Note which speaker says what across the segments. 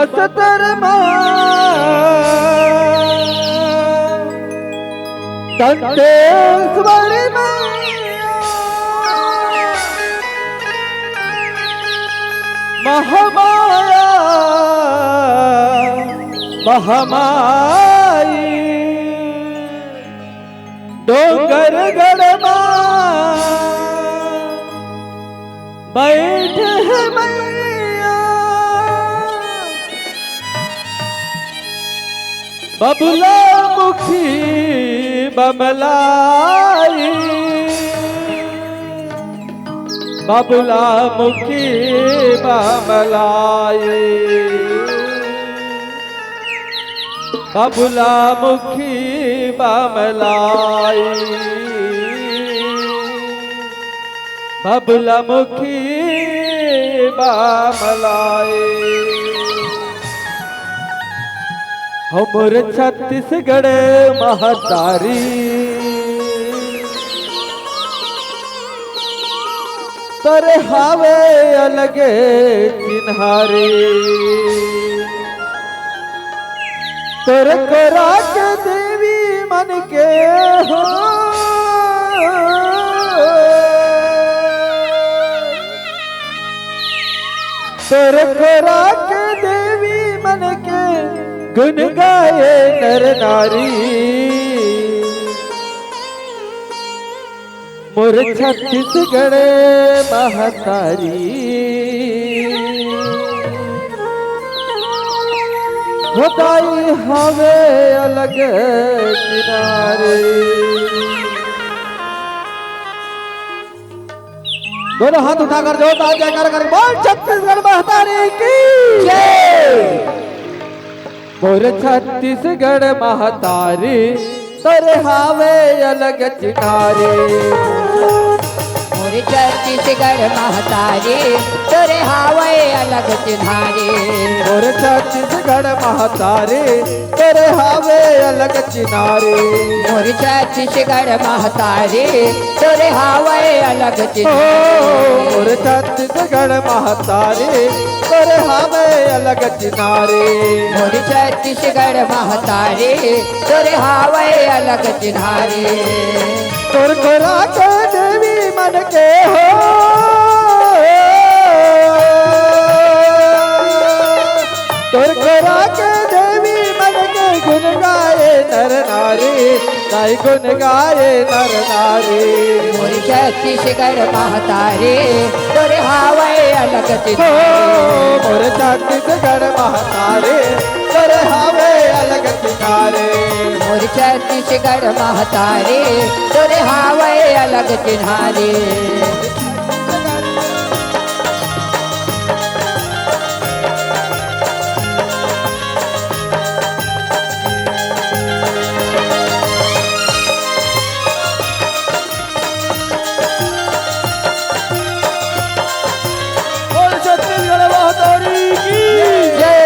Speaker 1: बस्तर दंतेश्वरी महामाया महामाई डोंगर गढ़मा बैठे है मैया बबुला मुखी बमलाई बबुला मुखी बमलाई बबुला मुखी बमलाई बबुला मुखी बमलाई हो मोर छत्तीसगढ़ महतारी तोरे हावे अलगे चिन्हारी तोरे कोरा के देवी मन के हो तोरे कोरा के देवी मन के गुन गाए नर नारी मोर छत्तीसगढ़ महतारी होताई हवे अलग किनारे दोनों हाथ उठाकर जो जयकार कर बोल छत्तीसगढ़ महतारी की जय। मोर छत्तीसगढ़ महतारी तोरे हावे अलग चिनारे
Speaker 2: मोर छत्तीसगढ़ महतारी तोरे हावे अलग चिन्हारी
Speaker 1: मोर छत्तीसगढ़ महतारी तोरे हावे अलग चिनारे
Speaker 2: मोर छत्तीसगढ़ महतारी तोरे हावे अलग चिन्हारी
Speaker 1: मोर छत्तीसगढ़ महतारी तोरे हावे अलग चिनारे
Speaker 2: मोर छत्तीसगढ़ महतारी तोरे हावे अलग चिन्हारी
Speaker 1: तोर कोरा के देवी मन के हो तोर कोरा के देवी मन के गुन गाए नर नारी ताई गुन गाए नर नारी
Speaker 2: मोर छत्तीसगढ़ महतारी तोरे हावे अलग चिन्हारी
Speaker 1: मोर छत्तीसगढ़ महतारी तोरे हावे अलग चिन्हारे
Speaker 2: मोर छत्तीसगढ़ महतारी तोरे हावे अलग चिन्हारी
Speaker 1: बोल छत्तीसगढ़ महतारी की
Speaker 2: जय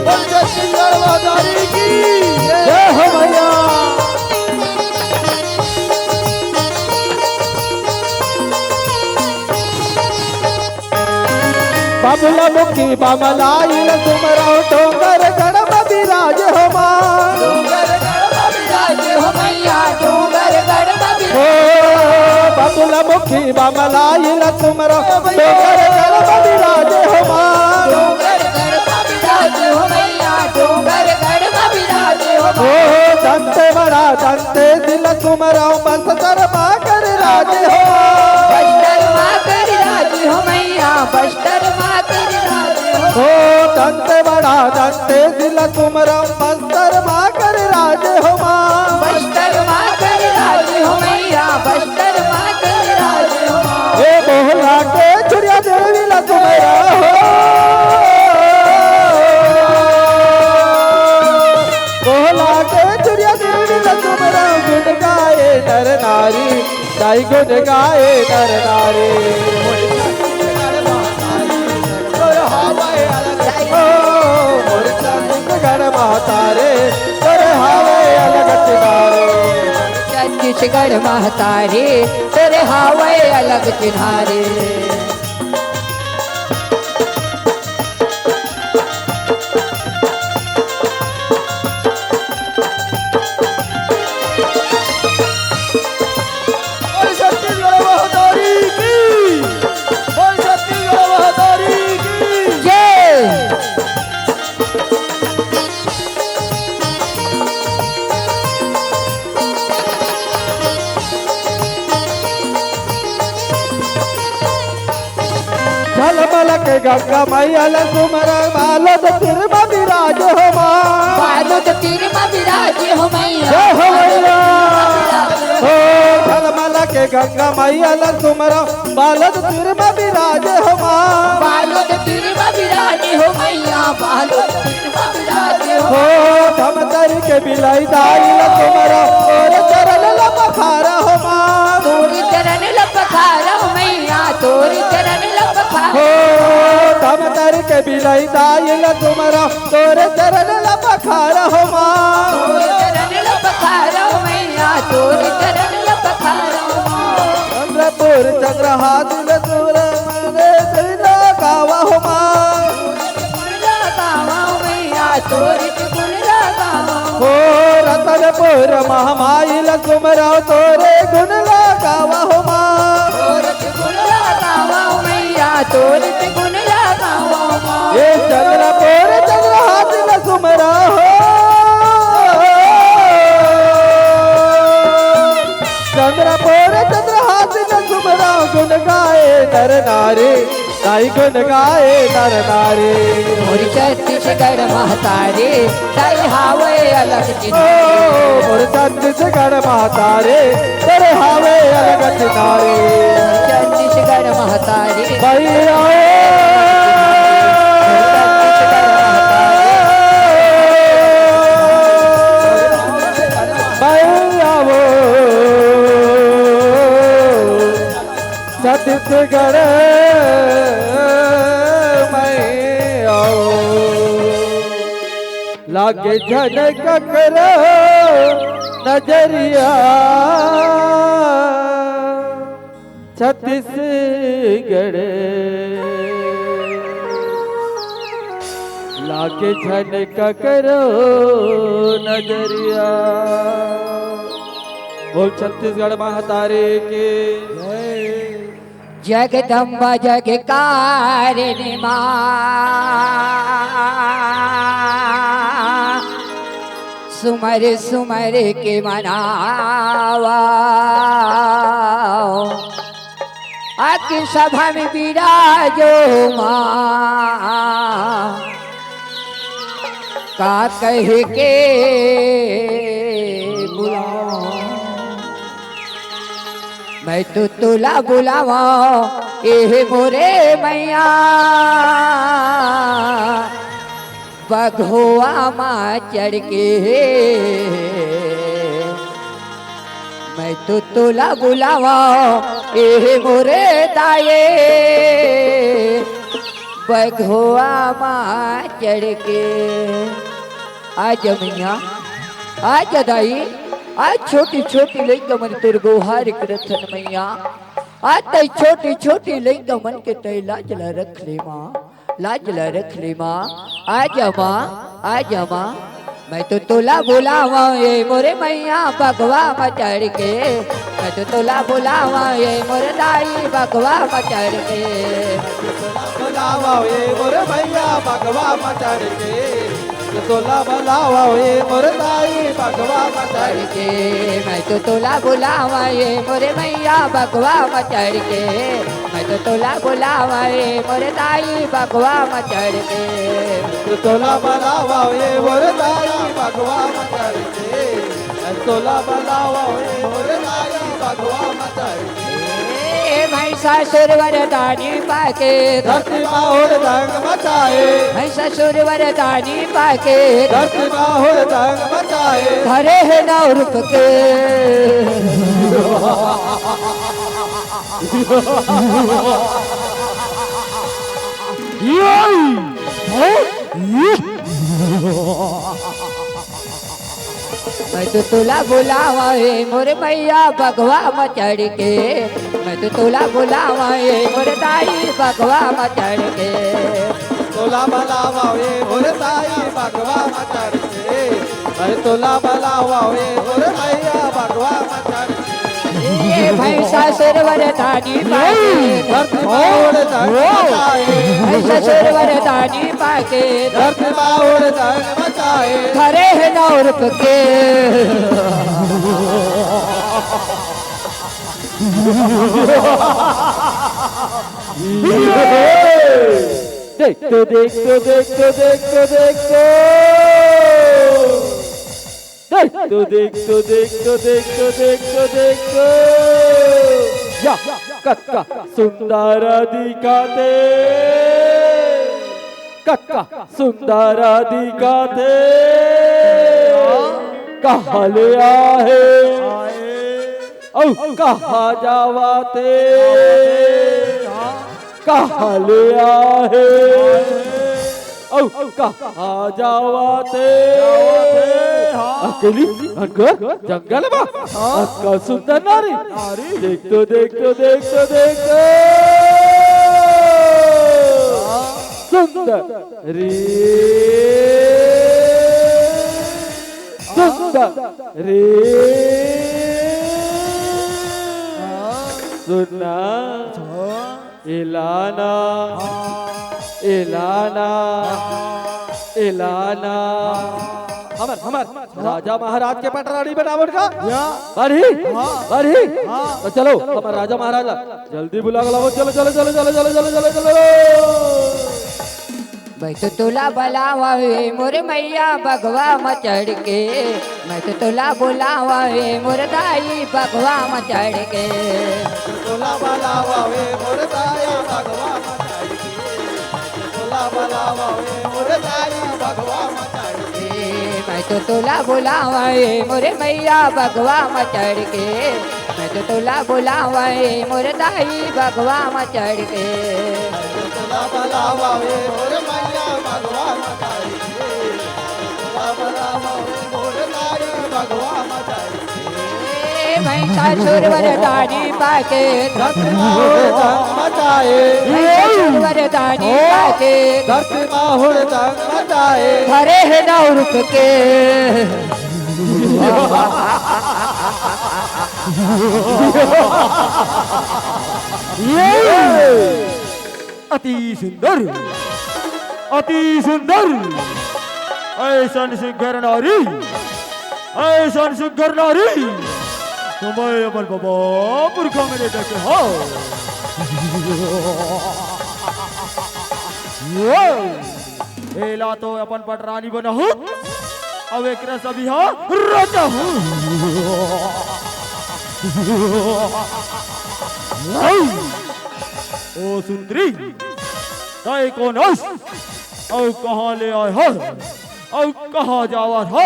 Speaker 1: बोल छत्तीसगढ़ महतारी की जय हो भैया। बबुला मुखी बमलाई तुमरा डोंगर गढ़ विराज हो मां
Speaker 2: डोंगर गढ़ विराज हो मैया डोंगर गढ़
Speaker 1: हो बबुला मुखी बमलाई तुमरा डोंगर गढ़ विराज हो मां
Speaker 2: डोंगर गढ़ विराज हो मैया डोंगर गढ़ विराज हो
Speaker 1: हो दंते बड़ा दंते दिल तुमरा बस्तर मां कर राज हो
Speaker 2: बस्तर मां कर राज हो मैया बस्तर मां कर राज
Speaker 1: हो दंते बड़ा दंते दिल तुमरा बस्तर मां कर राज हो मां
Speaker 2: बस्तर मां कर राज हो मैया बस्तर मां कर राज हो
Speaker 1: हे बोला के चुरिया देवी ला तुमरा हो बोला के चुरिया देवी ला तुमरा गुन गाए नर नारी ताई गुन गाए नर नारी मोर छत्तीसगढ़ महतारे तोरे हावे अलग चिनारे
Speaker 2: छत्तीसगढ़ महतारी तोरे हावे अलग चिन्हारी
Speaker 1: गंगा मैया ल सुमर बालद तिरमा विराज हो माँ
Speaker 2: बालद तिरमा विराज हो मैया
Speaker 1: जय हो मैया हो झलमल के गंगा मैया ल सुमर बालद तिरमा विराज हो माँ
Speaker 2: बालद तिरमा विराज हो मैया बालद तिरमा विराज
Speaker 1: हो धमतर के बिलाई दाई ल सुमर और चरण ल पखारा हो माँ
Speaker 2: तोरी चरण लपखारा हो मैया तोरी चरण लपखारा
Speaker 1: हो धमतर के बिलाई दाई ल सुमर और चरण ल पखारा हो माँ
Speaker 2: तोरी चरण लपखारा हो मैया तोरी चरण लपखारा हो
Speaker 1: चंद्रपुर चंद्रहास ल सुर मने दिला गावा हो माँ
Speaker 2: लगावा हो मैया तोरी गुण लगावा
Speaker 1: हो रतनपुर महामाई ल सुमरा तोरे गुण लगावा हो माँ
Speaker 2: तोरी गुण लगावा हो मैया तोरी गुण लगावा हो
Speaker 1: ये चंद्रपुर चंद्रहास ल सुमरा हो चंद्रपुर चंद्रहास ल सुमरा गुण गाए नर नारी ताई गुण गाए नर नारी
Speaker 2: मोरी छत्तीसगढ़ महतारे ताई हावे अलग
Speaker 1: ओ
Speaker 2: चिन्ह
Speaker 1: मोर छत्तीसगढ़ माता रे तेरे हावे अलग किनारे
Speaker 2: छत्तीसगढ़ महतारे
Speaker 1: भैया भैया वो छत्तीसगढ़ में आओ लागे झनक करो नजरिया छत्तीसगढ़ लागे झनक करो नजरिया बोल छत्तीसगढ़ महातारे के जय
Speaker 2: जगदम्बा जगकारिणी माँ सुमर सुमर के मनावा आके सभा में विराजो माँ का कह के बुलाओ मैं तो तुला बुलावा ए मोरे मैया बघुआ माँ चढ़ के मैं तो तुला बुलावा ए मोरे दाये बघुआ माँ चढ़ के आज मैया आज दाई आज छोटी छोटी लइका मन तोर गोहार करथन मैया आज तई छोटी छोटी लइका मन के तई लाज ला रख ले माँ लाज ला रख ले माँ आज माँ मैं तो तोला बुलावा ये मोरे मैया बगवा में चढ़ के मैं तो तोला बुलावा ये मोरे दाई बगवा में चढ़ के
Speaker 1: बुलावा ये मोरे भैया बगवा में चढ़ के तोला बुलावा ये मोरे दाई बगवा में चढ़
Speaker 2: के मैं तो तोला बुलावा ये मोरे मैया बगवा में चढ़ के मैं तो तोला बुलावा ये मोरे दाई बगवा में चढ़ के
Speaker 1: तोला बुलावा ये मोरे दाई बगवा में चढ़ के तोला बुलावा ये मोरे दाई बगवा में चढ़ के
Speaker 2: महिषासुर वरदानी पाके
Speaker 1: धरती माहौल रंग मचाए
Speaker 2: महिषासुर वरदानी पाके
Speaker 1: धरती माहौल रंग मचाए
Speaker 2: घरे है नौ रूप के मैं तो तुला बुलावा है मोरे मैया बगवा में चढ़ के मैं तो तुला बुलावा है मोरे दाई बगवा में चढ़ के
Speaker 1: तोला बुलावा ये मोरे दाई बगवा में चढ़ के मैं तोला बुलावा ये मोरे मैया बगवा में चढ़ के
Speaker 2: महिषासुर वरदानी पाके
Speaker 1: धरती माहौल रंग मचाए
Speaker 2: महिषासुर वरदानी पाके
Speaker 1: धरती माहौल रंग मचाए
Speaker 2: घरे है नौ रूप के
Speaker 1: देख तो देख तो देख तो देख तो देख तो देख तो देख तो देख तो देख तो देख तो या कक्का सुंदर दिखाते कक्का सुंदर दिखाते कहाँ ले आए औ कहाँ जावाते कहाँ ले आए औ कहाँ जावाते अकेली अनकर जंगल में अक्का सुंदर नारी देख तो देख तो देख तो देख तो सुंदर रे सुंदर रे सुनना इलाना इलाना इलाना हमर राजा महाराज के पटरानी बनावट का अरे अरे तो चलो हमार राजा महाराजा जल्दी बुला लाओ चलो चलो चलो चलो चलो चलो चलो चलो
Speaker 2: मैं तो तोला बुलावा वे मोरे मैया बगवा मचड़ के मैं तो तोला बुलावा वे मोरे दाई बगवा मचड़ के
Speaker 1: तोला बुलावा वे मोरे दाई बगवा मचड़ के तोला बुलावा वे मोरे दाई बगवा मचड़ के
Speaker 2: मैं तो तोला बुलावा वे मोरे मैया बगवा मचड़ के मैं तो तोला बुलावा वे मोरे दाई बगवा मचड़ के
Speaker 1: तोला बुलावा वे मोरे मैया बगवा मचड़ के तोला बुलावा वे मोरे दाई बगवा मचड़ के
Speaker 2: महिषासुर वरदानी पाके
Speaker 1: धरती माहुर दंग मचाए
Speaker 2: महिषासुर वरदानी पाके
Speaker 1: धरती माहुर दंग मचाए
Speaker 2: हरे है नाव रुक के
Speaker 3: अति सुंदर ऐसा सुंदर नारी ऐसा सुंदर नारी तुम्हें अपन बाबा पुरखा मेरे देखे हो एला तो अपन पटरानी बना हूँ अब एक रस अभी हाँ राजा हूँ ओ सुंदरी ताई कौन हस और कहाँ ले आए हो और कहाँ जावा था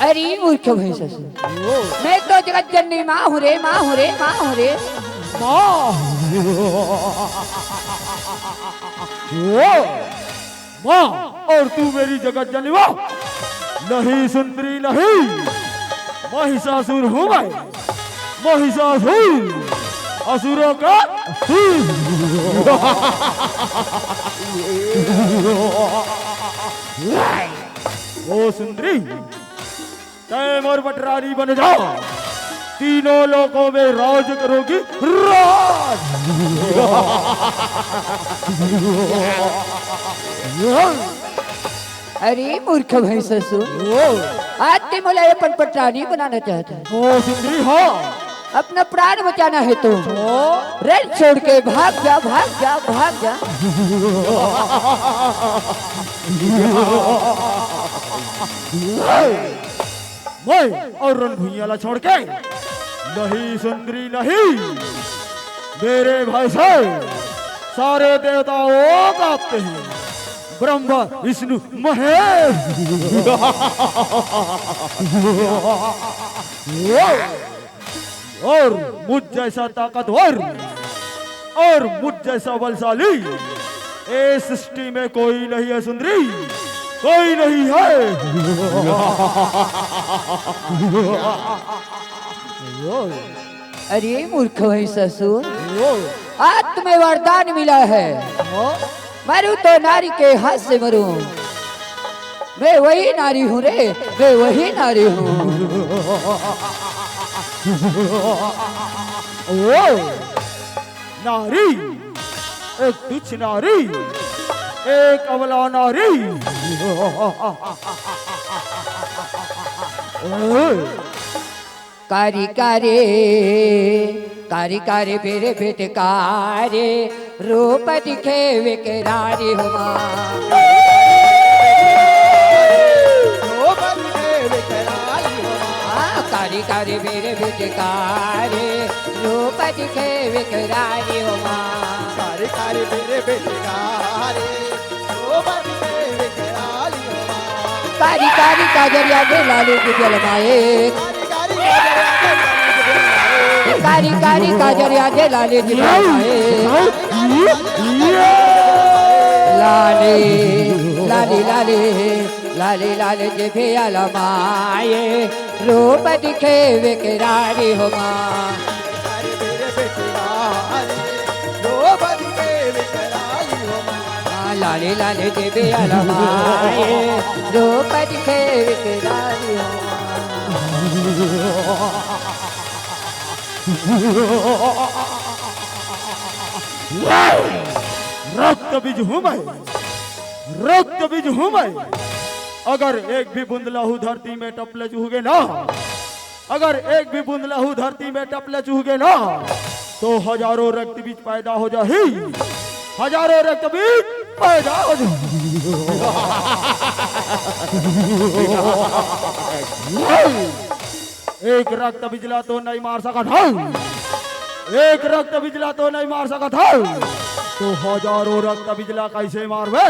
Speaker 2: अरे मूर्ख भैंसुर मैं तो जगत जननी माँ हूँ रे माँ हूँ रे माँ हूँ रे
Speaker 3: माँ और तू मेरी जगत जननी माँ नहीं सुंदरी नहीं महिषासुर हूँ मैं महिषासुर असुरों का ओ सुंदरी तय मोर पटरानी बन जाओ तीनों लोकों में राज करोगी राज
Speaker 2: अरे मूर्ख भैंसुर आज ते मुझे अपन पटरानी बनाना चाहता है
Speaker 3: ओ सुंदरी हाँ
Speaker 2: अपना प्राण बचाना है तो रण छोड़ के भाग जा भाग जा भाग जा
Speaker 3: मैं और रण भुइयाला छोड़ के नहीं सुंदरी नहीं मेरे भाई से सारे देवताओं कांपते हैं ब्रह्मा विष्णु महेश और मुझ जैसा ताकतवर और मुझ जैसा बलशाली इस सृष्टि में कोई नहीं है सुंदरी कोई नहीं है
Speaker 2: अरे मूर्ख भैंसुर आज तुम्हें वरदान मिला है मरूं तो नारी के हाथ से मरूं मैं वही नारी हूँ रे मैं वही नारी हूँ
Speaker 3: नारी एक तुच्छ नारी एक अबला नारी
Speaker 2: कारी कारी बेरे बेटकारे रूप दिखे विकरारी हो माँ कारी कारी बेरे बेटकारे रूप दिखे विकरारी हो माँ कारी कारी काजरिया के लालू की जलमाए कारी कारी काजरिया के लाले की जलमाए लाले लाले लाले लाले लाले जे भैया लमाए रूप दिखे विकरारी हो माँ लाले लाले जे भैया लमाए रूप दिखे विकरारी हो
Speaker 3: रक्त बीज हूं मैं, रक्त बीज हूं मैं। अगर एक भी बूंद लहू धरती में टपले चूहोगे ना, अगर एक भी बूंद लहू धरती में टपले चूहोगे ना, तो हजारों रक्त बीज पैदा हो जाही, हजारों रक्त बीज पैदा हो एक रक्त बिजला तो नहीं मार सका था, एक रक्त बिजला तो नहीं मार सका था, तो हजारों रक्त बिजला कैसे मारवे,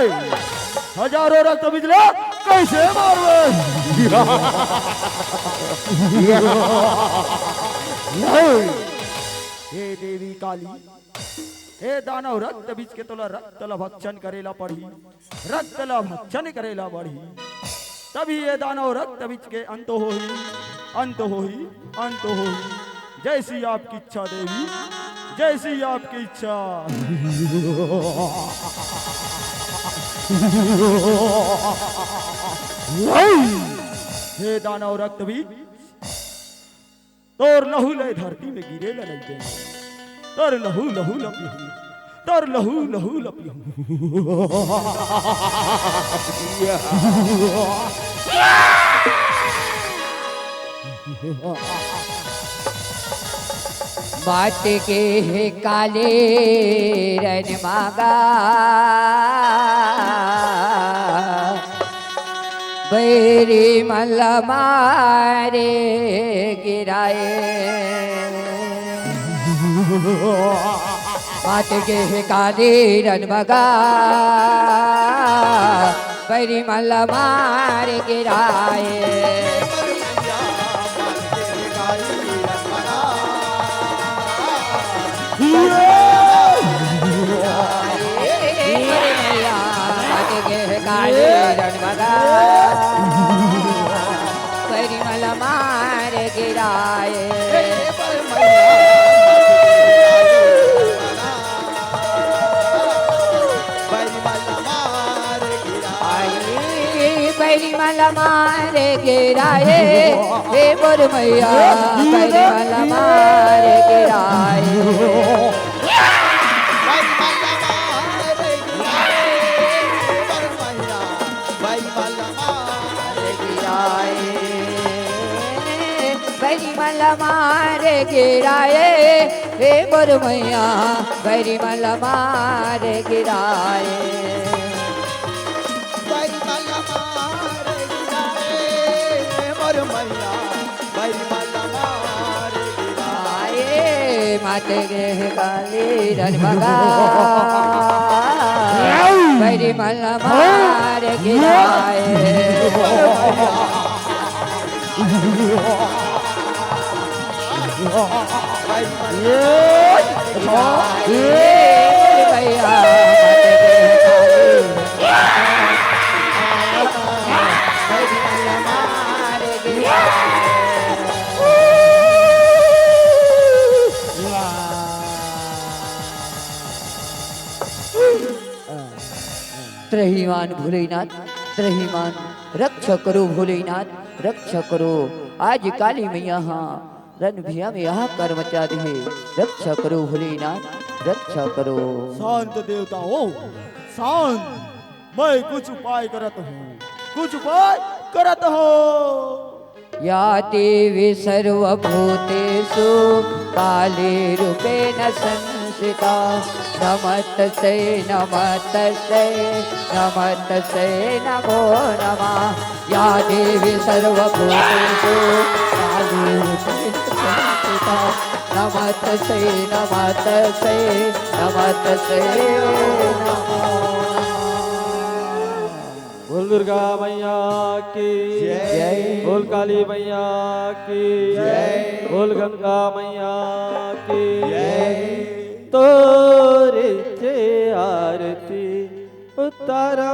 Speaker 3: हजारों रक्त बिजला कैसे मारवे। हे देवी काली, हे दानव रक्त बीज के तोला रक्त भक्षण करेला पड़ी, रक्त भक्षण करेला पड़ी, तभी ये दानव रक्त बीज के अंत हो ही, अंत हो ही, अंत हो ही। जैसी आपकी इच्छा देवी, जैसी आपकी इच्छा। हे दानव रक्त बीज, तोर लहू ले धरती में गिरे लगे, तोर लहू लहू लपी, तोर लहू लहू लपी।
Speaker 2: बात के है काले रन मागा बैरी मल मारे गिराए, बात के है काले रन मगा बैरी मल मारे गिराए। परिमल मार गिराए, परिमल मार गिराए, हे बोर मैया परिमल मार गिराए। परिमल मार गिराए, हे बोर मैया परिमल मार गिराए।
Speaker 4: परिमल मार गिराए, बोर मैया परिमल मार गिराए।
Speaker 2: मात गे काली रन भगा परिमल मार गिराए। त्रहीमान भोलेनाथ, त्रहीमान रक्षा करो भोलेनाथ, रक्षा करो। आज काली मैया रन भिया में यहाँ कर मचा दे, रक्षा करो भोलेनाथ, रक्षा करो।
Speaker 3: शांत देवता हो, शांत। मैं कुछ उपाय करत हूँ, कुछ उपाय करत हो।
Speaker 2: या देवी सर्वभूतेषु कालीरूपेण संस्थिता नमस्तस्यै नमस्तस्यै नमस्तस्यै नमो नमः या देवी सर्वभूतेषु कालीरूपेण संस्थिता नमस्तस्यै नमस्तस्यै नमस्तस्यै नमो
Speaker 1: बोल दुर्गा मैया की
Speaker 2: जय।
Speaker 1: बोल काली मैया की बोल गंगा मैया की तोरे चे आरती उतारा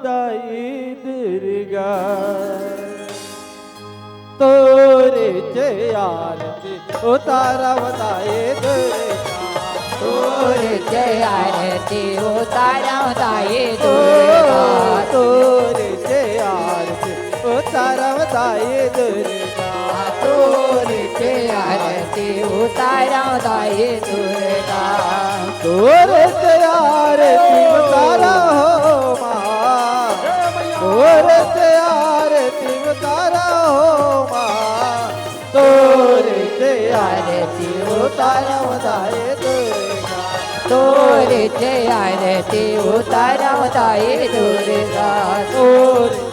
Speaker 1: दाई दुर्गा तोरे चे आरती उतारा दाई दुर्गा
Speaker 2: तोरे जय आरती उतारा दाई दुर्गा
Speaker 1: तोरे चे आरती उतारा दाई दुर्गा
Speaker 2: तोरे जय आरती उतारा दाई दुर्गा
Speaker 1: तोरे चे आरती उतारा हो माँ तोरे चे आरती उतारा हो माँ तोरे चे आरती उतारा दाई दुर्गा
Speaker 2: तोरे जय आरती उतारा दाई दुर्गा
Speaker 1: तोरे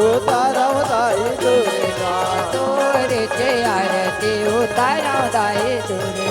Speaker 1: उतारा दाई दुर्गा
Speaker 2: तोरे जय आरती उतारा दाई दुर्गा